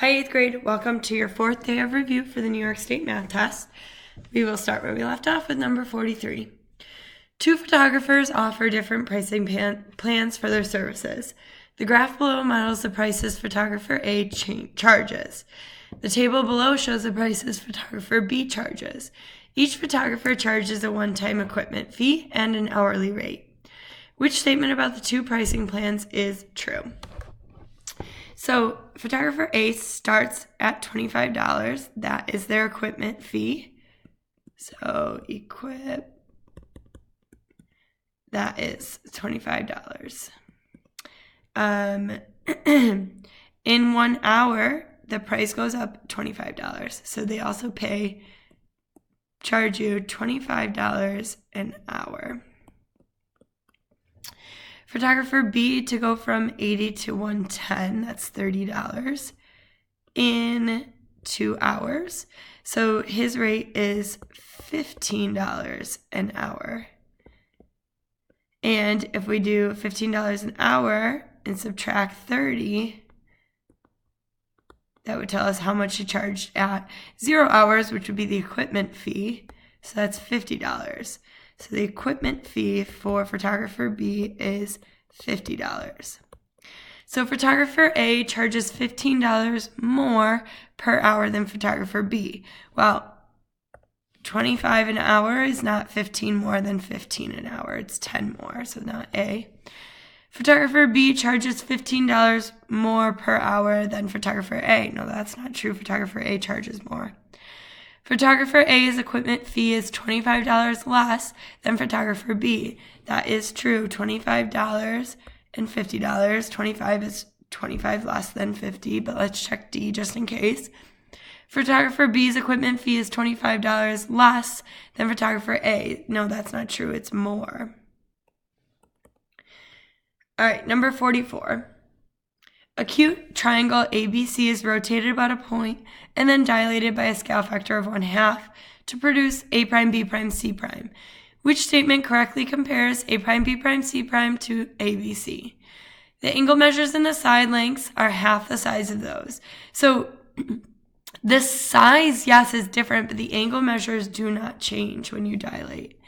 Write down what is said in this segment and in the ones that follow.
Hi, 8th grade. Welcome to your 4th day of review for the New York State Math Test. We will start where we left off with number 43. Two photographers offer different pricing plans for their services. The graph below models the prices photographer A charges. The table below shows the prices photographer B charges. Each photographer charges a one-time equipment fee and an hourly rate. Which statement about the two pricing plans is true? So photographer A starts at $25. That is their equipment fee. So that is $25. In 1 hour, the price goes up $25. So they also charge you $25 an hour. Photographer B to go from 80 to 110, that's $30 in 2 hours. So his rate is $15 an hour. And if we do $15 an hour and subtract 30, that would tell us how much he charged at 0 hours, which would be the equipment fee. So that's $50. So the equipment fee for photographer B is $50. So photographer A charges $15 more per hour than photographer B. Well, 25 an hour is not 15 more than 15 an hour. It's 10 more, so not A. Photographer B charges $15 more per hour than photographer A. No, that's not true. Photographer A charges more. Photographer A's equipment fee is $25 less than photographer B. That is true. $25 and $50. 25 is 25 less than 50, but let's check D just in case. Photographer B's equipment fee is $25 less than photographer A. No, that's not true. It's more. All right, number 44. Acute triangle ABC is rotated about a point and then dilated by a scale factor of 1/2 to produce A prime, B prime, C prime. Which statement correctly compares A prime, B prime, C prime to ABC? The angle measures and the side lengths are half the size of those. So the size, yes, is different, but the angle measures do not change when you dilate.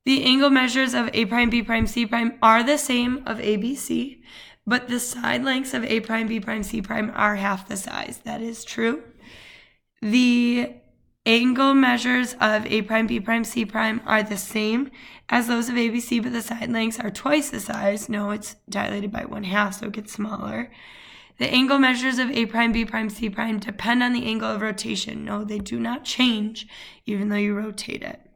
The angle measures of A prime, B prime, C prime are the same of ABC, but the side lengths of A prime, B prime, C prime are half the size. That is true. The angle measures of A prime, B prime, C prime are the same as those of ABC, but the side lengths are twice the size. No, it's dilated by 1/2, so it gets smaller. The angle measures of A prime, B prime, C prime depend on the angle of rotation. No, they do not change even though you rotate it.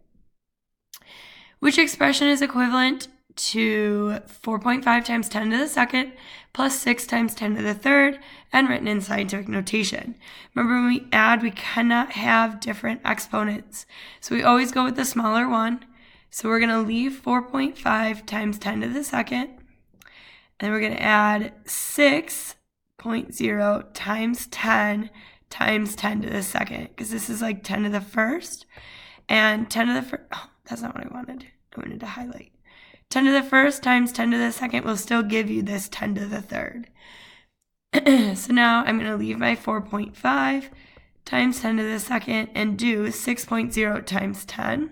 Which expression is equivalent to 4.5 times 10 to the second plus 6 times 10 to the third and written in scientific notation? Remember, when we add, we cannot have different exponents. So we always go with the smaller one. So we're going to leave 4.5 times 10 to the second. And we're going to add 6.0 times 10 times 10 to the second. Because this is like 10 to the first. And 10 to the first, oh, that's not what I wanted. I wanted to highlight. 10 to the first times 10 to the second will still give you this 10 to the third. So now I'm going to leave my 4.5 times 10 to the second and do 6.0 times 10,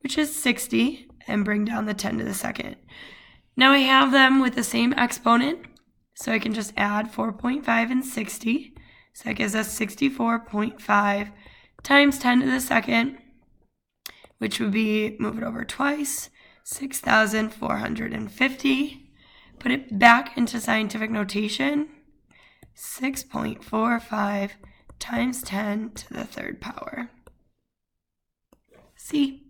which is 60, and bring down the 10 to the second. Now I have them with the same exponent, so I can just add 4.5 and 60. So that gives us 64.5 times 10 to the second, which would be, move it over twice, 6,450. Put it back into scientific notation, 6.45 times 10 to the third power. C.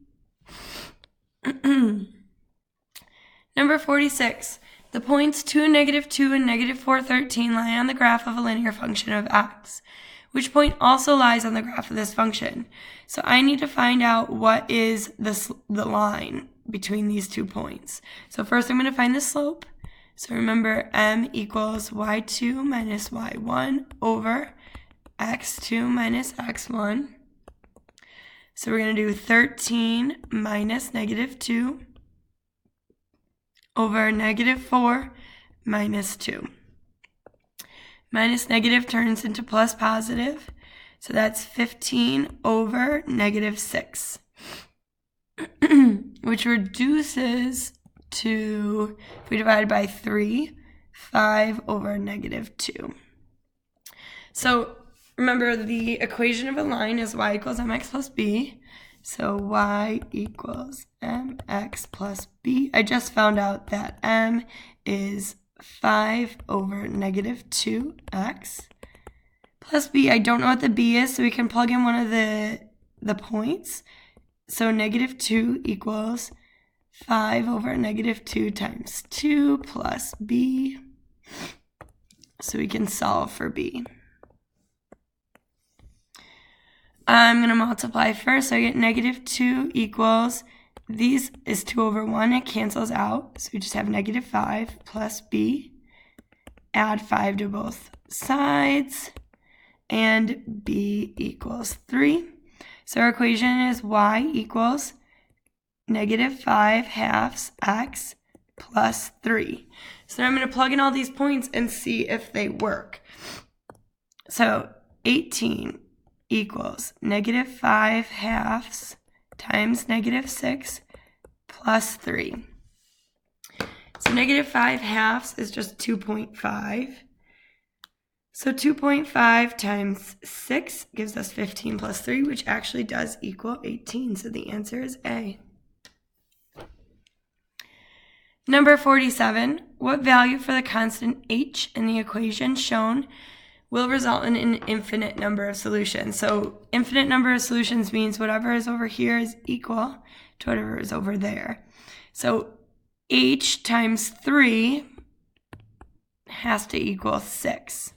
Number 46. The points 2, -2, and -413 lie on the graph of a linear function of x. Which point also lies on the graph of this function? So I need to find out what is the line between these 2 points. So first I'm going to find the slope. So remember, m equals y2 minus y1 over x2 minus x1. So we're going to do 13 minus -2 over -4 minus 2. minus negative turns into plus positive. So that's 15 over negative 6, which reduces to, if we divide by 3, 5 over negative 2. So remember, the equation of a line is y equals mx plus b. So y equals mx plus b. I just found out that m is 5 over negative 2x plus b. I don't know what the b is, so we can plug in one of the points. So negative 2 equals 5 over negative 2 times 2 plus b. So we can solve for b. I'm going to multiply first. So I get negative 2 equals, these is 2 over 1. It cancels out. So we just have negative 5 plus b. Add 5 to both sides. And b equals 3. So our equation is y equals negative 5 halves x plus 3. So now I'm going to plug in all these points and see if they work. So 18 equals negative 5 halves times negative 6 plus 3. So negative 5 halves is just 2.5. So 2.5 times 6 gives us 15 plus 3, which actually does equal 18. So the answer is A. Number 47, what value for the constant h in the equation shown will result in an infinite number of solutions? So infinite number of solutions means whatever is over here is equal to whatever is over there. So h times 3 has to equal 6.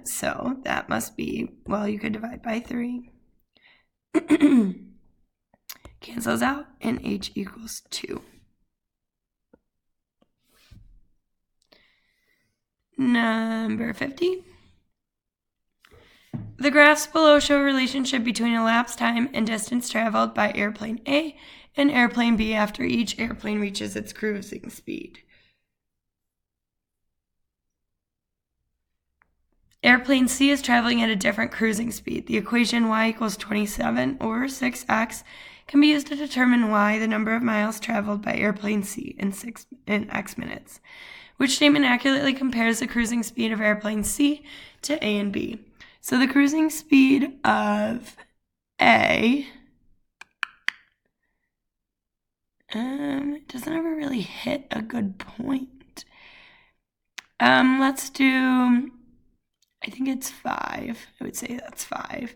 So that must be, well, you could divide by 3. Cancels out, and h equals 2. Number 50. The graphs below show a relationship between elapsed time and distance traveled by airplane A and airplane B after each airplane reaches its cruising speed. Airplane C is traveling at a different cruising speed. The equation y equals 27 over 6x can be used to determine y, the number of miles traveled by airplane C in x minutes. Which statement accurately compares the cruising speed of airplane C to A and B? So the cruising speed of A doesn't ever really hit a good point. Let's do, I think it's 5. I would say that's 5.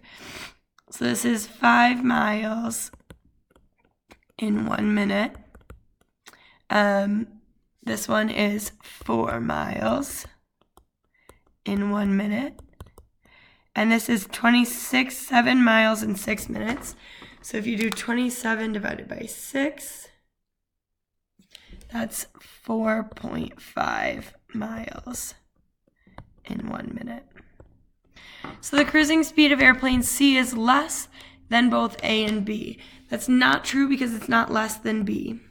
So this is 5 miles in 1 minute. This one is 4 miles in 1 minute. And this is 7 miles in 6 minutes. So if you do 27 divided by 6, that's 4.5 miles in 1 minute. So the cruising speed of airplane C is less than both A and B. That's not true because it's not less than B.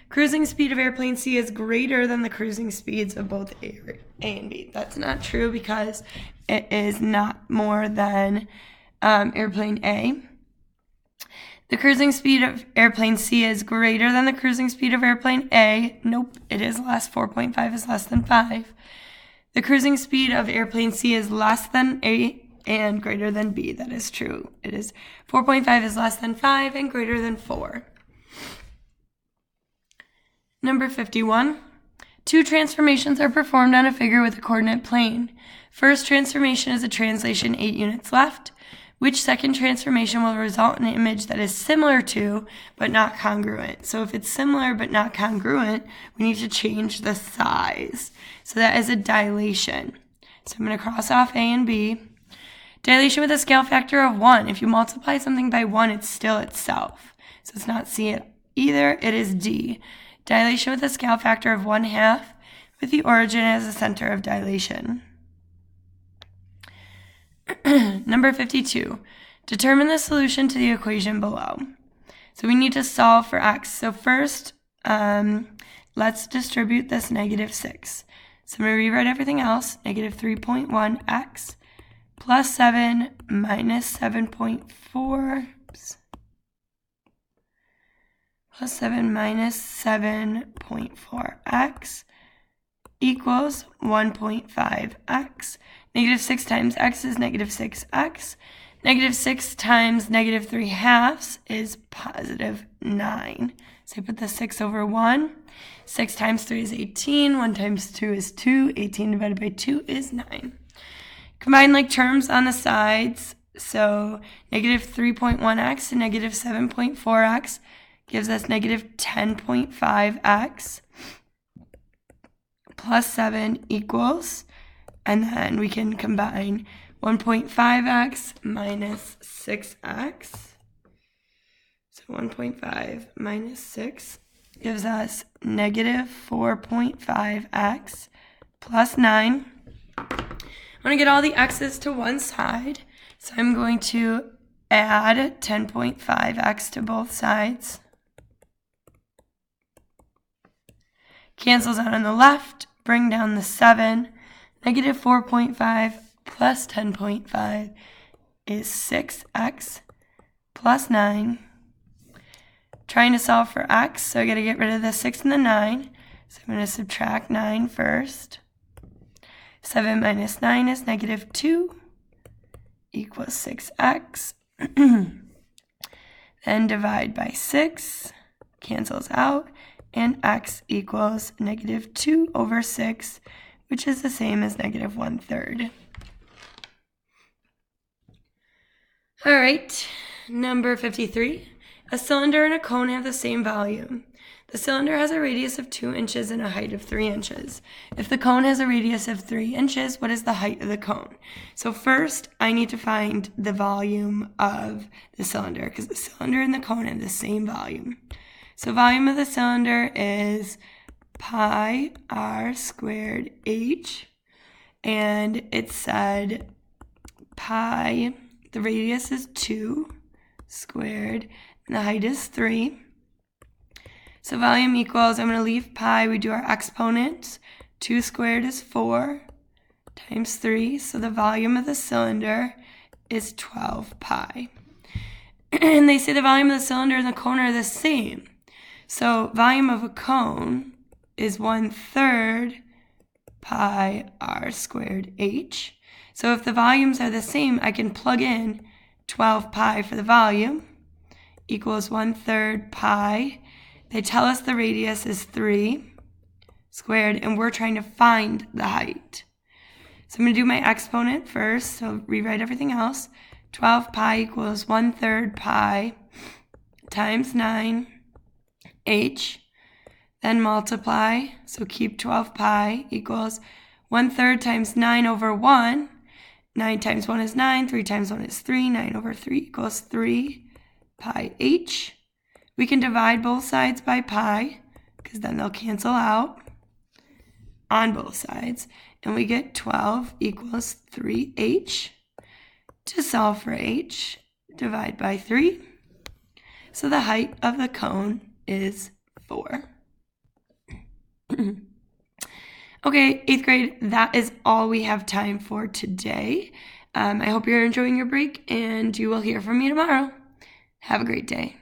Cruising speed of airplane C is greater than the cruising speeds of both A and B. That's not true because it is not more than airplane A. The cruising speed of airplane C is greater than the cruising speed of airplane A. Nope, it is less. 4.5 is less than 5. The cruising speed of airplane C is less than A and greater than B. That is true. It is 4.5 is less than 5 and greater than 4. Number 51. 2 transformations are performed on a figure with a coordinate plane. First transformation is a translation 8 units left. Which second transformation will result in an image that is similar to but not congruent? So if it's similar but not congruent, we need to change the size. So that is a dilation. So I'm going to cross off A and B. Dilation with a scale factor of 1. If you multiply something by 1, it's still itself. So it's not C either, it is D. Dilation with a scale factor of 1/2 with the origin as the center of dilation. Number 52. Determine the solution to the equation below. So we need to solve for x. So first, let's distribute this -6. So I'm going to rewrite everything else. Negative 3.1x plus 7 minus 7.4. Plus 7 minus 7.4x equals 1.5x. Negative 6 times x is negative 6x. Negative 6 times negative 3/2 is positive 9. So I put the 6 over 1. 6 times 3 is 18. 1 times 2 is 2. 18 divided by 2 is 9. Combine like terms on the sides. So negative 3.1x and negative 7.4x gives us negative 10.5x plus 7 equals, and then we can combine 1.5x minus 6x. So 1.5 minus 6 gives us negative 4.5x plus 9. I want to get all the x's to one side, so I'm going to add 10.5x to both sides. Cancels out on the left, bring down the 7. Negative 4.5 plus 10.5 is 6x plus 9. Trying to solve for x, so I got to get rid of the 6 and the 9. So I'm going to subtract 9 first. 7 minus 9 is negative 2 equals 6x. Then divide by 6, cancels out, and x equals negative 2 over 6, which is the same as negative 1/3. All right, number 53. A cylinder and a cone have the same volume. The cylinder has a radius of 2 inches and a height of 3 inches. If the cone has a radius of 3 inches, what is the height of the cone? So first, I need to find the volume of the cylinder, because the cylinder and the cone have the same volume. So volume of the cylinder is pi r squared h, and it said pi, the radius is 2 squared, and the height is 3. So volume equals, I'm going to leave pi, we do our exponents. 2 squared is 4 times 3, so the volume of the cylinder is 12 pi. And they say the volume of the cylinder and the cone are the same. So volume of a cone is 1/3 pi r squared h. So if the volumes are the same, I can plug in 12 pi for the volume equals 1/3 pi. They tell us the radius is 3 squared, and we're trying to find the height. So I'm going to do my exponent first, so rewrite everything else. 12 pi equals 1/3 pi times 9 h. Then multiply, so keep 12 pi equals 1/3 times 9 over 1. 9 times 1 is 9, 3 times 1 is 3, 9 over 3 equals 3 pi h. We can divide both sides by pi, because then they'll cancel out on both sides. And we get 12 equals 3h. To solve for h, divide by 3. So the height of the cone is 4. Okay, 8th grade, that is all we have time for today. I hope you're enjoying your break, and you will hear from me tomorrow. Have a great day.